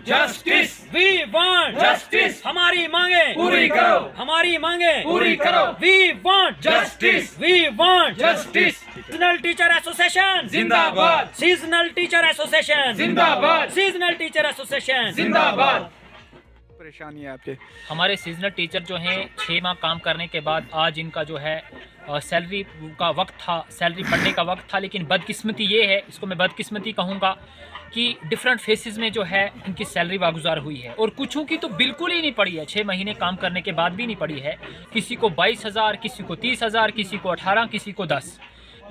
Justice, we want justice, हमारी मांगे पूरी करो, हमारी मांगे पूरी करो, we want justice, we want justice, seasonal teacher association जिंदाबाद, सीजनल टीचर एसोसिएशन जिंदाबाद, सीजनल टीचर एसोसिएशन जिंदाबाद। परेशानी है आपके? हमारे सीजनल टीचर जो हैं 6 माह काम करने के बाद आज इनका जो है सैलरी का वक्त था, सैलरी पड़ने का वक्त था, लेकिन बदकिस्मती ये है, इसको मैं बदकिस्मती कहूँगा कि डिफरेंट फेसेस में जो है इनकी सैलरी वागुजार हुई है और कुछों की तो बिल्कुल ही नहीं पड़ी है। 6 महीने काम करने के बाद भी नहीं पड़ी है। किसी को 22,000, किसी को 30,000, किसी को 18, किसी को 10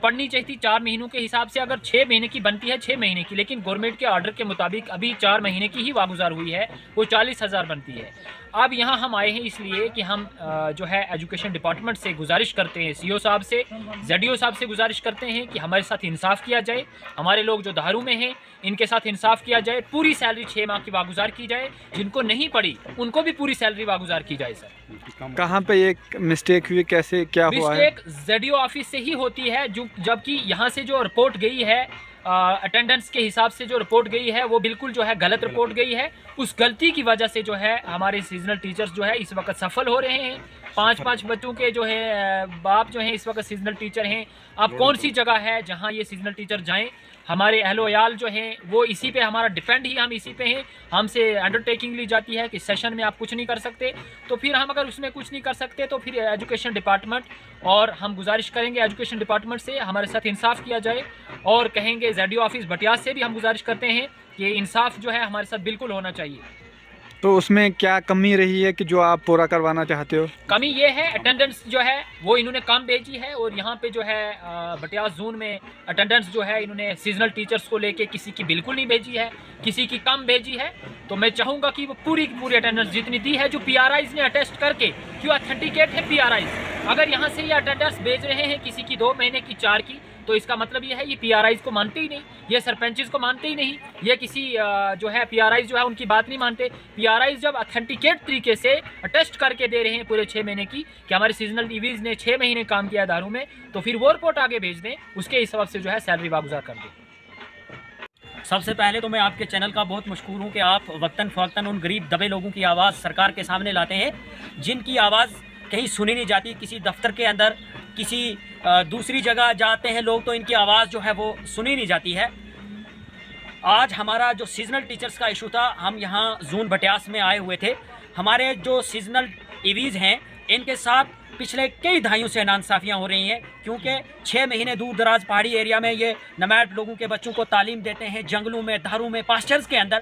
पढ़नी चाहिए थी 4 महीनों के हिसाब से। अगर 6 महीने की बनती है 6 महीने की, लेकिन गवर्नमेंट के ऑर्डर के मुताबिक अभी 4 महीने की ही वागुजार हुई है, वो 40,000 बनती है। अब यहाँ हम आए हैं इसलिए कि हम जो है एजुकेशन डिपार्टमेंट से गुजारिश करते हैं, सीओ साहब से, जेडीओ साहब से गुजारिश करते हैं कि हमारे साथ इंसाफ किया जाए। हमारे लोग जो दारू में हैं इनके साथ इंसाफ किया जाए, पूरी सैलरी 6 माह की वागुजार की जाए। जिनको नहीं पड़ी उनको भी पूरी सैलरी वागुजार की जाए। सर कहाँ पे ये मिस्टेक हुई, कैसे क्या हुआ है? मिस्टेक जेडीओ ऑफिस से ही होती है, जो जबकि यहाँ से जो रिपोर्ट गई है अटेंडेंस के हिसाब से जो रिपोर्ट गई है वो बिल्कुल जो है गलत रिपोर्ट गई है। उस गलती की वजह से जो है हमारे सीजनल टीचर्स जो है इस वक्त सफल हो रहे हैं। 5-5 बच्चों के जो है बाप जो हैं इस वक्त सीजनल टीचर हैं। अब कौन सी जगह है जहां ये सीजनल टीचर जाएं? हमारे अहलोयाल जो हैं वो इसी पे हमारा डिपेंड ही हम इसी पे हैं। हमसे अंडरटेकिंग ली जाती है कि सेशन में आप कुछ नहीं कर सकते, तो फिर हम अगर उसमें कुछ नहीं कर सकते तो फिर एजुकेशन डिपार्टमेंट, और हम गुजारिश करेंगे एजुकेशन डिपार्टमेंट से हमारे साथ इंसाफ किया जाए, और कहेंगे जेडीओ ऑफिस बटियात से भी हम गुजारिश करते हैं कि इंसाफ जो है हमारे साथ बिल्कुल होना चाहिए। तो उसमें क्या कमी रही है कि जो आप पूरा करवाना चाहते हो? कमी ये है अटेंडेंस जो है वो इन्होंने कम भेजी है, और यहाँ पे जो है बटियात जोन में अटेंडेंस जो है इन्होंने सीजनल टीचर्स को लेके किसी की बिल्कुल नहीं भेजी है, किसी की कम भेजी है। तो मैं चाहूँगा कि वो पूरी की पूरी अटेंडेंस जितनी दी है, जो PRIs ने अटेस्ट करके क्यों ऑथेंटिकेट है PRIs, अगर यहाँ से ये अटेंडेंस भेज रहे हैं किसी की 2 महीने की, 4 की, तो इसका मतलब ये है ये PRIs को मानते ही नहीं, ये सरपंचेस को मानते ही नहीं, ये किसी जो है PRIs जो है उनकी बात नहीं मानते। PRIs जब ऑथेंटिकेट तरीके से अटेस्ट करके दे रहे हैं पूरे 6 महीने की कि हमारे सीजनल टीवीज ने 6 महीने काम किया दारू में, तो फिर वो रिपोर्ट आगे भेज दें, उसके हिसाब से जो है सैलरी वागुजार कर दें। सबसे पहले तो मैं आपके चैनल का बहुत मशकूर हूँ कि आप वक्तन फ़वक्तन उन गरीब दबे लोगों की आवाज़ सरकार के सामने लाते हैं जिनकी आवाज़ कहीं सुनी नहीं जाती। किसी दफ्तर के अंदर, किसी दूसरी जगह जाते हैं लोग तो इनकी आवाज़ जो है वो सुनी नहीं जाती है। आज हमारा जो सीजनल टीचर्स का इशू था, हम यहाँ जून बटियास में आए हुए थे। हमारे जो सीजनल ईवीज़ हैं इनके साथ पिछले कई दहाइयों से नाइंसाफ़ियाँ हो रही हैं, क्योंकि 6 महीने दूर दराज पहाड़ी एरिया में ये नमैड लोगों के बच्चों को तालीम देते हैं, जंगलों में, धारों में, पास्चर्स के अंदर,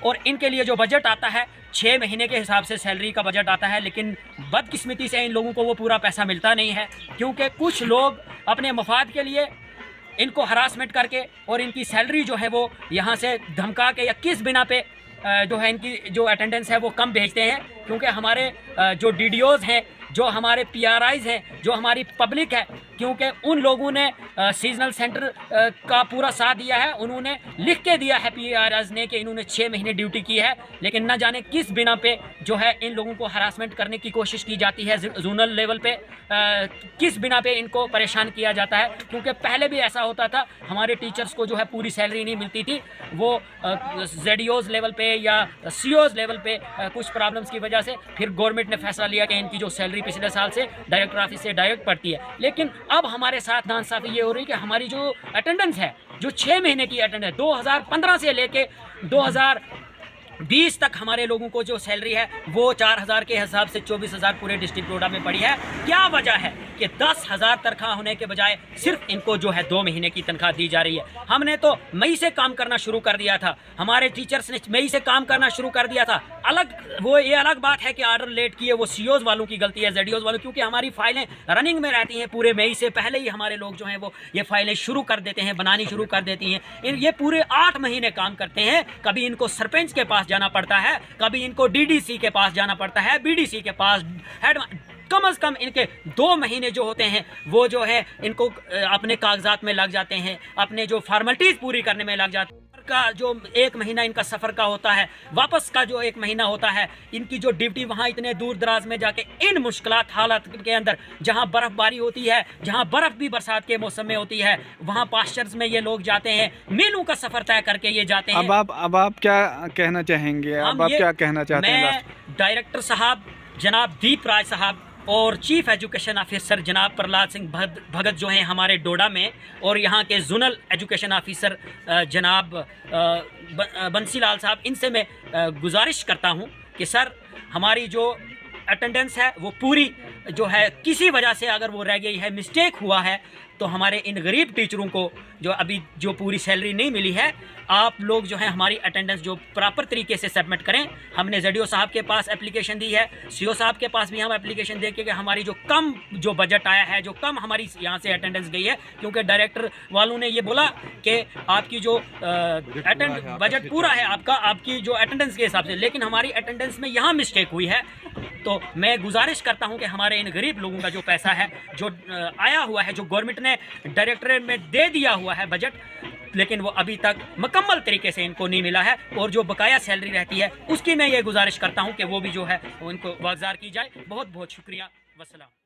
और इनके लिए जो बजट आता है 6 महीने के हिसाब से सैलरी का बजट आता है, लेकिन बदकिस्मती से इन लोगों को वो पूरा पैसा मिलता नहीं है, क्योंकि कुछ लोग अपने मफाद के लिए इनको हरासमेंट करके और इनकी सैलरी जो है वो यहाँ से धमका के या किस बिना पे जो है इनकी जो अटेंडेंस है वो कम भेजते हैं। क्योंकि हमारे जो DDOs हैं, जो हमारे PRIs हैं, जो हमारी पब्लिक है, क्योंकि उन लोगों ने सीजनल सेंटर का पूरा साथ दिया है, उन्होंने लिख के दिया है PRIs ने कि इन्होंने 6 महीने ड्यूटी की है, लेकिन न जाने किस बिना पे जो है इन लोगों को हरासमेंट करने की कोशिश की जाती है जोनल लेवल पे, किस बिना पे इनको परेशान किया जाता है। क्योंकि पहले भी ऐसा होता था, हमारे टीचर्स को जो है पूरी सैलरी नहीं मिलती थी, वो ZDOs लेवल पे या COs लेवल पे कुछ प्रॉब्लम्स की वजह से फिर गवर्नमेंट ने फैसला लिया कि इनकी जो सैलरी पिछले साल से डायरेक्टर ऑफिस से डायरेक्ट पड़ती है। लेकिन अब हमारे साथ नाइंसाफ़ी ये हो रही है कि हमारी जो अटेंडेंस है, जो 6 महीने की अटेंडेंस 2015 से लेके 2020 तक हमारे लोगों को जो सैलरी है वो 4,000 के हिसाब से 24,000 पूरे डिस्ट्रिक्ट डोडा में पड़ी है। क्या वजह है कि 10,000 तनख्वाह होने के बजाय सिर्फ इनको जो है 2 महीने की तनख्वाह दी जा रही है। हमने तो मई से काम करना शुरू कर दिया था, हमारे टीचर्स ने मई से काम करना शुरू कर दिया था। ये अलग बात है कि ऑर्डर लेट किए, वो COs वालों की गलती है, ZDOs वालों, क्योंकि हमारी फाइलें रनिंग में रहती हैं पूरे मई से पहले ही हमारे लोग जो हैं वो ये फाइलें शुरू कर देते हैं, बनानी शुरू कर देती हैं। ये पूरे 8 महीने काम करते हैं। कभी इनको सरपंच के पास जाना पड़ता है, कभी इनको DDC के पास जाना पड़ता है, BDC के पास, हेड, कम से कम इनके 2 महीने जो होते हैं वो जो है इनको अपने कागजात में लग जाते हैं, अपने जो फॉर्मेलिटीज़ पूरी करने में लग जाते हैं। का जो 1 महीना इनका सफ़र का होता है, वापस का जो 1 महीना होता है, इनकी जो ड्यूटी वहाँ इतने दूर दराज में जाके इन मुश्किलात हालात के अंदर, जहाँ बर्फ़बारी होती है, जहाँ बर्फ़ भी बरसात के मौसम में होती है, वहाँ पास्चर्स में ये लोग जाते हैं, मीलों का सफ़र तय करके ये जाते हैं। अब आप क्या कहना चाहेंगे? अब आप क्या कहना चाहते हैं? मैं डायरेक्टर साहब जनाब दीप राज साहब और चीफ एजुकेशन ऑफिसर जनाब प्रहलाद सिंह भगत जो हैं हमारे डोडा में, और यहाँ के जोनल एजुकेशन ऑफिसर जनाब बंसीलाल साहब, इनसे मैं गुजारिश करता हूँ कि सर हमारी जो अटेंडेंस है वो पूरी जो है, किसी वजह से अगर वो रह गई है, मिस्टेक हुआ है, तो हमारे इन गरीब टीचरों को जो अभी जो पूरी सैलरी नहीं मिली है, आप लोग जो है हमारी अटेंडेंस जो प्रॉपर तरीके से सबमिट करें। हमने ZDO साहब के पास एप्लीकेशन दी है, CO साहब के पास भी हम एप्लीकेशन दे के कि हमारी जो कम जो बजट आया है, जो कम हमारी यहाँ से अटेंडेंस गई है, क्योंकि डायरेक्टर वालों ने ये बोला कि आपकी जो बजट पूरा है आपकी जो अटेंडेंस के हिसाब से, लेकिन हमारी अटेंडेंस में यहाँ मिस्टेक हुई है। तो मैं गुजारिश करता हूँ कि हमारे इन गरीब लोगों का जो पैसा है, जो आया हुआ है, जो गवर्नमेंट ने डायरेक्टरेट में दे दिया हुआ है बजट, लेकिन वो अभी तक मुकम्मल तरीके से इनको नहीं मिला है, और जो बकाया सैलरी रहती है उसकी मैं ये गुजारिश करता हूँ कि वो भी जो है वो इनको वागजार की जाए। बहुत बहुत शुक्रिया। वस्सलाम।